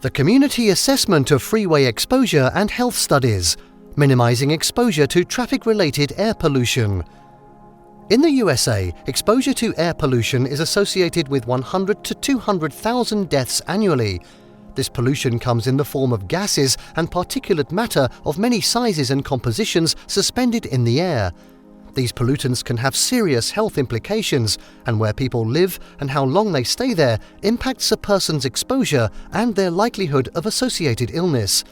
The Community Assessment of Freeway Exposure and Health Studies, Minimizing Exposure to Traffic-Related Air Pollution. In the USA, exposure to air pollution is associated with 100 to 200,000 deaths annually. This pollution comes in the form of gases and particulate matter of many sizes and compositions suspended in the air. These pollutants can have serious health implications, and where people live and how long they stay there impacts a person's exposure and their likelihood of associated illness.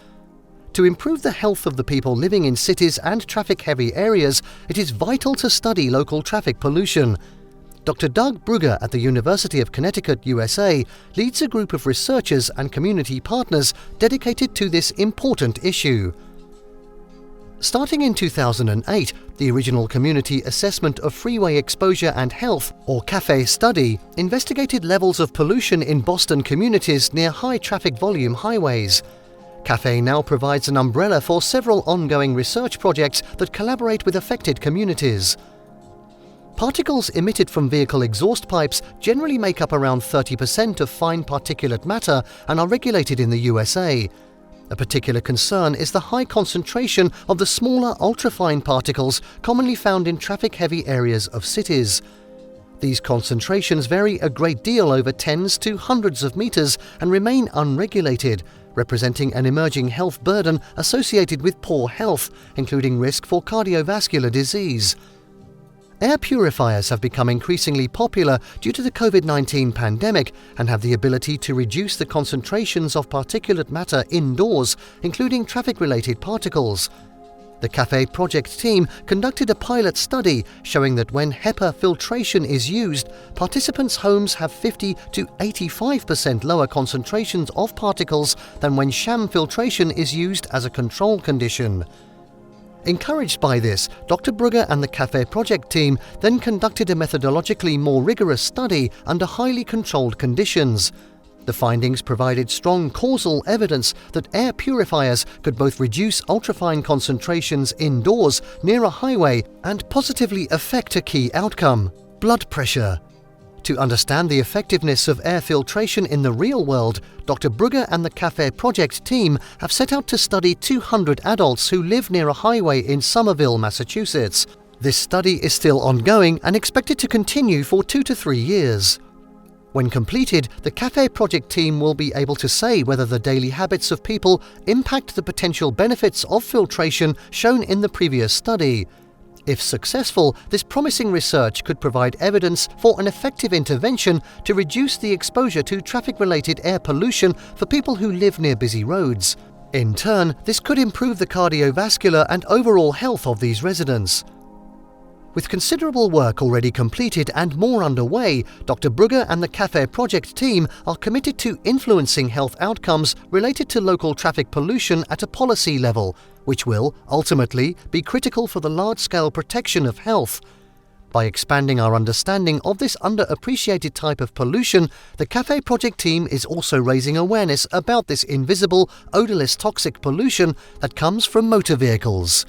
To improve the health of the people living in cities and traffic-heavy areas, it is vital to study local traffic pollution. Dr. Doug Brugge at the University of Connecticut, USA, leads a group of researchers and community partners dedicated to this important issue. Starting in 2008, the original Community Assessment of Freeway Exposure and Health, or CAFE study, investigated levels of pollution in Boston communities near high traffic volume highways. CAFE now provides an umbrella for several ongoing research projects that collaborate with affected communities. Particles emitted from vehicle exhaust pipes generally make up around 30% of fine particulate matter and are regulated in the USA. A particular concern is the high concentration of the smaller ultrafine particles commonly found in traffic-heavy areas of cities. These concentrations vary a great deal over tens to hundreds of meters and remain unregulated, representing an emerging health burden associated with poor health, including risk for cardiovascular disease. Air purifiers have become increasingly popular due to the COVID-19 pandemic and have the ability to reduce the concentrations of particulate matter indoors, including traffic-related particles. The CAFE project team conducted a pilot study showing that when HEPA filtration is used, participants' homes have 50 to 85% lower concentrations of particles than when sham filtration is used as a control condition. Encouraged by this, Dr. Brugge and the CAFE project team then conducted a methodologically more rigorous study under highly controlled conditions. The findings provided strong causal evidence that air purifiers could both reduce ultrafine concentrations indoors near a highway and positively affect a key outcome: blood pressure. To understand the effectiveness of air filtration in the real world, Dr. Brugge and the CAFE project team have set out to study 200 adults who live near a highway in Somerville, Massachusetts. This study is still ongoing and expected to continue for 2 to 3 years. When completed, the CAFE project team will be able to say whether the daily habits of people impact the potential benefits of filtration shown in the previous study. If successful, this promising research could provide evidence for an effective intervention to reduce the exposure to traffic-related air pollution for people who live near busy roads. In turn, this could improve the cardiovascular and overall health of these residents. With considerable work already completed and more underway, Dr. Brugge and the CAFE project team are committed to influencing health outcomes related to local traffic pollution at a policy level, which will, ultimately, be critical for the large-scale protection of health. By expanding our understanding of this underappreciated type of pollution, the CAFE project team is also raising awareness about this invisible, odorless toxic pollution that comes from motor vehicles.